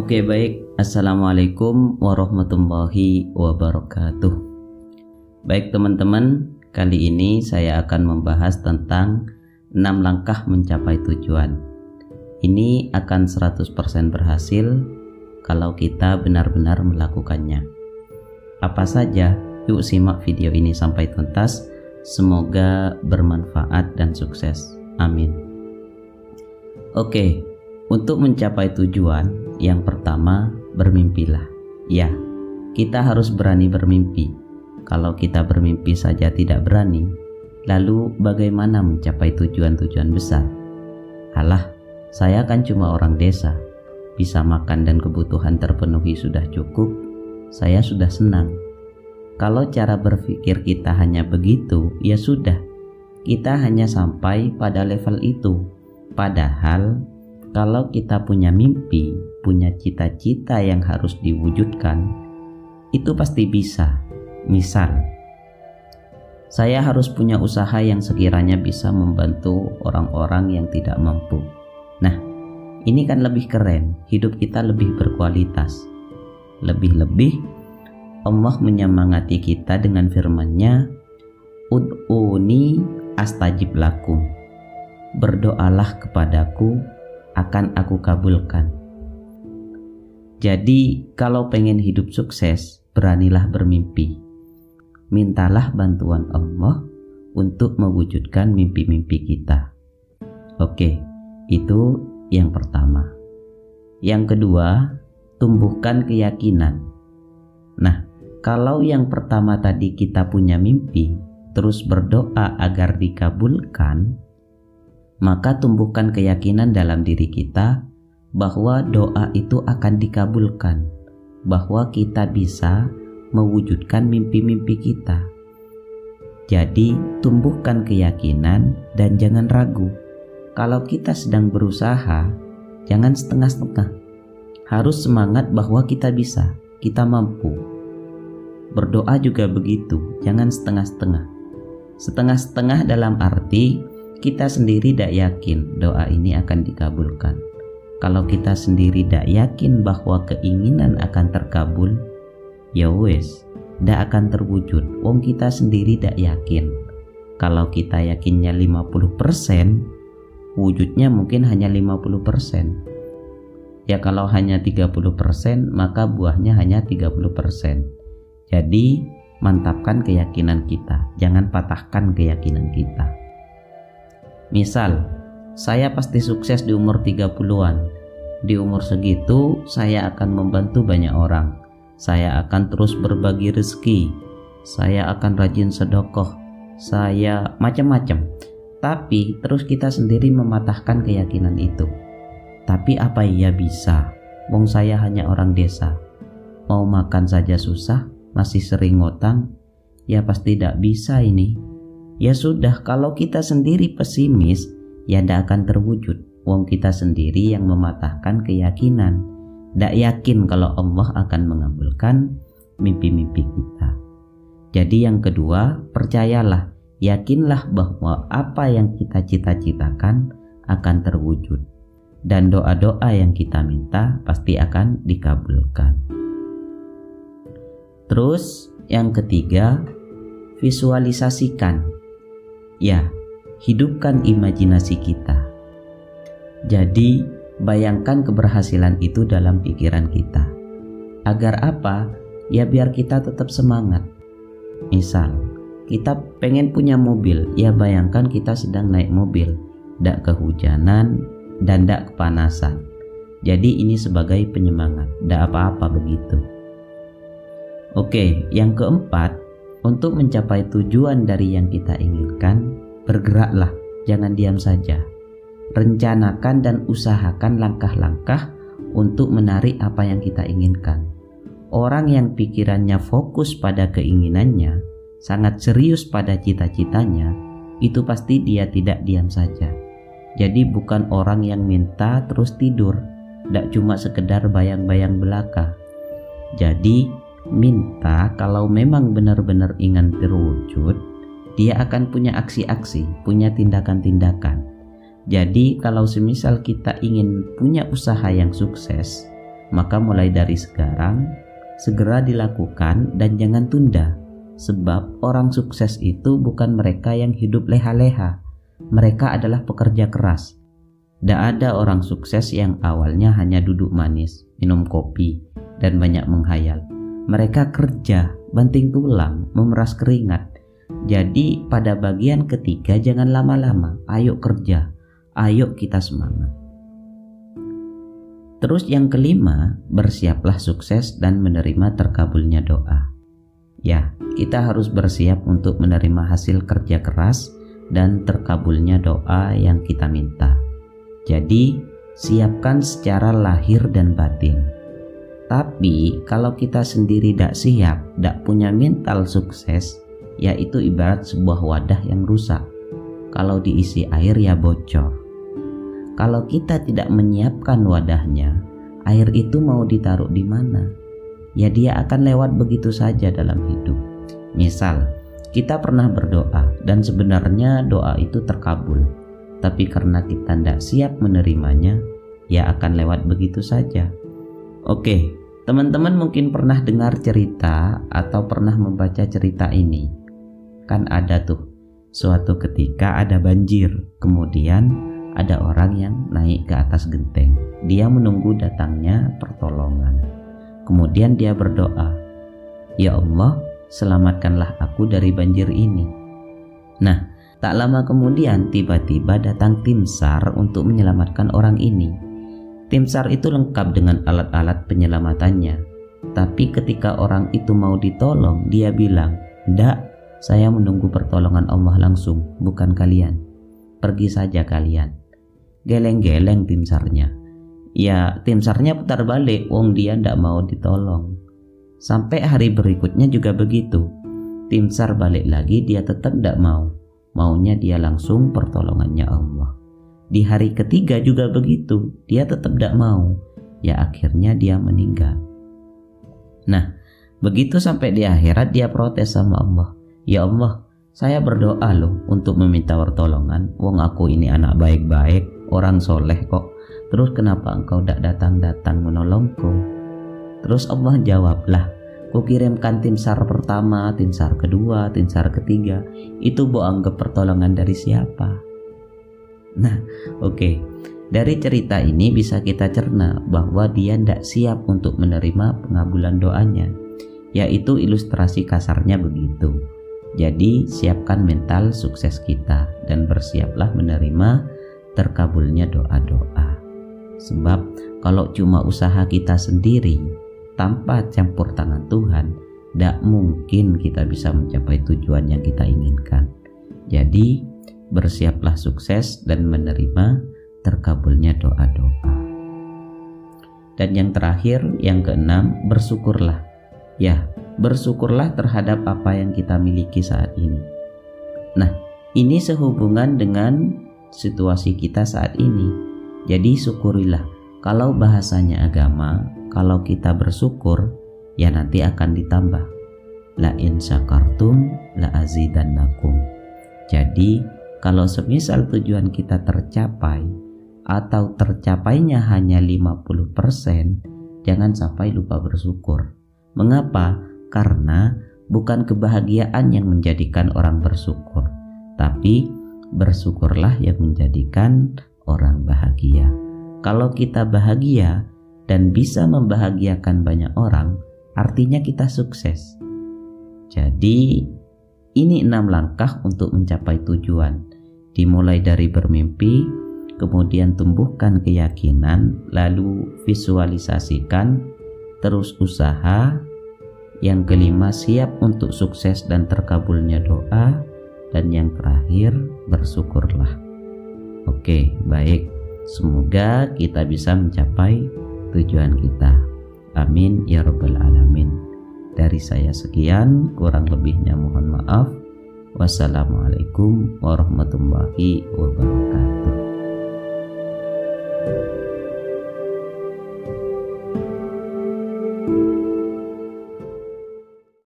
Oke, baik. Assalamualaikum warahmatullahi wabarakatuh. Baik teman-teman, kali ini saya akan membahas tentang 6 langkah mencapai tujuan. Ini akan 100% berhasil kalau kita benar-benar melakukannya. Apa saja? Yuk simak video ini sampai tuntas. Semoga bermanfaat dan sukses. Amin. Oke, untuk mencapai tujuan, yang pertama, bermimpilah. Ya, kita harus berani bermimpi. Kalau kita bermimpi saja tidak berani, lalu bagaimana mencapai tujuan-tujuan besar? Alah, saya kan cuma orang desa. Bisa makan dan kebutuhan terpenuhi sudah cukup, saya sudah senang. Kalau cara berpikir kita hanya begitu, ya sudah, kita hanya sampai pada level itu. Padahal kalau kita punya mimpi, punya cita-cita yang harus diwujudkan, itu pasti bisa. Misal, saya harus punya usaha yang sekiranya bisa membantu orang-orang yang tidak mampu. Nah, ini kan lebih keren, hidup kita lebih berkualitas. Lebih-lebih, Allah menyemangati kita dengan firman-Nya, Ud'uni astajib lakum. Berdoalah kepadaku, akan aku kabulkan. Jadi, kalau pengen hidup sukses, beranilah bermimpi. Mintalah bantuan Allah untuk mewujudkan mimpi-mimpi kita. Oke, itu yang pertama. Yang kedua, tumbuhkan keyakinan. Nah, kalau yang pertama tadi kita punya mimpi, terus berdoa agar dikabulkan, maka tumbuhkan keyakinan dalam diri kita bahwa doa itu akan dikabulkan, bahwa kita bisa mewujudkan mimpi-mimpi kita. Jadi, tumbuhkan keyakinan dan jangan ragu. Kalau kita sedang berusaha, jangan setengah-setengah. Harus semangat bahwa kita bisa, kita mampu. Berdoa juga begitu, jangan setengah-setengah. Setengah-setengah dalam arti kita sendiri tidak yakin doa ini akan dikabulkan. Kalau kita sendiri tidak yakin bahwa keinginan akan terkabul, ya wes, tidak akan terwujud. Wong kita sendiri tidak yakin. Kalau kita yakinnya 50%, wujudnya mungkin hanya 50%. Ya kalau hanya 30%, maka buahnya hanya 30%. Jadi, mantapkan keyakinan kita. Jangan patahkan keyakinan kita. Misal, saya pasti sukses di umur 30-an. Di umur segitu, saya akan membantu banyak orang. Saya akan terus berbagi rezeki. Saya akan rajin sedekah. Saya macam-macam. Tapi terus kita sendiri mematahkan keyakinan itu. Tapi apa iya bisa? Wong saya hanya orang desa. Mau makan saja susah, masih sering ngutang. Ya pasti tidak bisa ini. Ya sudah, kalau kita sendiri pesimis, ya tidak akan terwujud. Wong kita sendiri yang mematahkan keyakinan. Tidak yakin kalau Allah akan mengabulkan mimpi-mimpi kita. Jadi yang kedua, percayalah, yakinlah bahwa apa yang kita cita-citakan akan terwujud. Dan doa-doa yang kita minta pasti akan dikabulkan. Terus yang ketiga, visualisasikan. Ya, hidupkan imajinasi kita. Jadi, bayangkan keberhasilan itu dalam pikiran kita. Agar apa? Ya biar kita tetap semangat. Misal, kita pengen punya mobil, ya bayangkan kita sedang naik mobil, tidak kehujanan dan tidak kepanasan. Jadi ini sebagai penyemangat, tidak apa-apa begitu. Oke, yang keempat, untuk mencapai tujuan dari yang kita inginkan, bergeraklah, jangan diam saja. Rencanakan dan usahakan langkah-langkah untuk menarik apa yang kita inginkan. Orang yang pikirannya fokus pada keinginannya, sangat serius pada cita-citanya, itu pasti dia tidak diam saja. Jadi bukan orang yang minta terus tidur, tidak cuma sekedar bayang-bayang belaka. Jadi minta kalau memang benar-benar ingin terwujud, dia akan punya aksi-aksi, punya tindakan-tindakan. Jadi kalau semisal kita ingin punya usaha yang sukses, Maka mulai dari sekarang, segera dilakukan dan jangan tunda. Sebab orang sukses itu bukan mereka yang hidup leha-leha. Mereka adalah pekerja keras. Tidak ada orang sukses yang awalnya hanya duduk manis, minum kopi, dan banyak menghayal. Mereka kerja, banting tulang, memeras keringat. Jadi pada bagian ketiga jangan lama-lama, ayo kerja, ayo kita semangat. Terus yang kelima, bersiaplah sukses dan menerima terkabulnya doa. Ya, kita harus bersiap untuk menerima hasil kerja keras dan terkabulnya doa yang kita minta. Jadi, siapkan secara lahir dan batin. Tapi, kalau kita sendiri tidak siap, tidak punya mental sukses, yaitu ibarat sebuah wadah yang rusak. Kalau diisi air ya bocor. Kalau kita tidak menyiapkan wadahnya, air itu mau ditaruh di mana? Ya dia akan lewat begitu saja dalam hidup. Misal, kita pernah berdoa dan sebenarnya doa itu terkabul. Tapi karena kita tidak siap menerimanya, ya akan lewat begitu saja. Oke, teman-teman mungkin pernah dengar cerita atau pernah membaca cerita ini. Kan ada tuh, suatu ketika ada banjir, kemudian ada orang yang naik ke atas genteng. Dia menunggu datangnya pertolongan. Kemudian dia berdoa, "Ya Allah, selamatkanlah aku dari banjir ini." Nah, tak lama kemudian tiba-tiba datang tim SAR untuk menyelamatkan orang ini. Tim SAR itu lengkap dengan alat-alat penyelamatannya. Tapi ketika orang itu mau ditolong, dia bilang, "Ndak, saya menunggu pertolongan Allah langsung, bukan kalian. Pergi saja kalian." Geleng-geleng tim SAR-nya. Ya, tim SAR-nya putar balik, wong dia ndak mau ditolong. Sampai hari berikutnya juga begitu. Tim SAR balik lagi, dia tetap ndak mau. Maunya dia langsung pertolongannya Allah. Di hari ketiga juga begitu, dia tetap tidak mau. Ya akhirnya dia meninggal. Nah, begitu sampai di akhirat dia protes sama Allah. "Ya Allah, saya berdoa loh untuk meminta pertolongan. Wong aku ini anak baik-baik, orang soleh kok. Terus kenapa engkau tidak datang-datang menolongku?" Terus Allah jawab, "Lah, kukirimkan tim SAR pertama, tim SAR kedua, tim SAR ketiga. Itu bo anggap pertolongan dari siapa?" Nah, oke. Dari cerita ini bisa kita cerna bahwa dia tidak siap untuk menerima pengabulan doanya. Yaitu ilustrasi kasarnya begitu. Jadi siapkan mental sukses kita dan bersiaplah menerima terkabulnya doa-doa. Sebab kalau cuma usaha kita sendiri tanpa campur tangan Tuhan, tidak mungkin kita bisa mencapai tujuan yang kita inginkan. Jadi bersiaplah sukses dan menerima terkabulnya doa-doa. Dan yang terakhir, yang keenam, bersyukurlah. Ya, bersyukurlah terhadap apa yang kita miliki saat ini. Nah, ini sehubungan dengan situasi kita saat ini. Jadi syukurilah. Kalau bahasanya agama, kalau kita bersyukur, ya nanti akan ditambah. La in syakartum la azidannakum. Jadi, kalau semisal tujuan kita tercapai atau tercapainya hanya 50%, jangan sampai lupa bersyukur. Mengapa? Karena bukan kebahagiaan yang menjadikan orang bersyukur, tapi bersyukurlah yang menjadikan orang bahagia. Kalau kita bahagia dan bisa membahagiakan banyak orang, artinya kita sukses. Jadi ini 6 langkah untuk mencapai tujuan. Dimulai dari bermimpi, kemudian tumbuhkan keyakinan, lalu visualisasikan, terus usaha. Yang kelima, siap untuk sukses dan terkabulnya doa. Dan yang terakhir, bersyukurlah. Oke, baik. Semoga kita bisa mencapai tujuan kita. Amin ya rabbal alamin. Dari saya sekian, kurang lebihnya mohon maaf. Wassalamualaikum warahmatullahi wabarakatuh.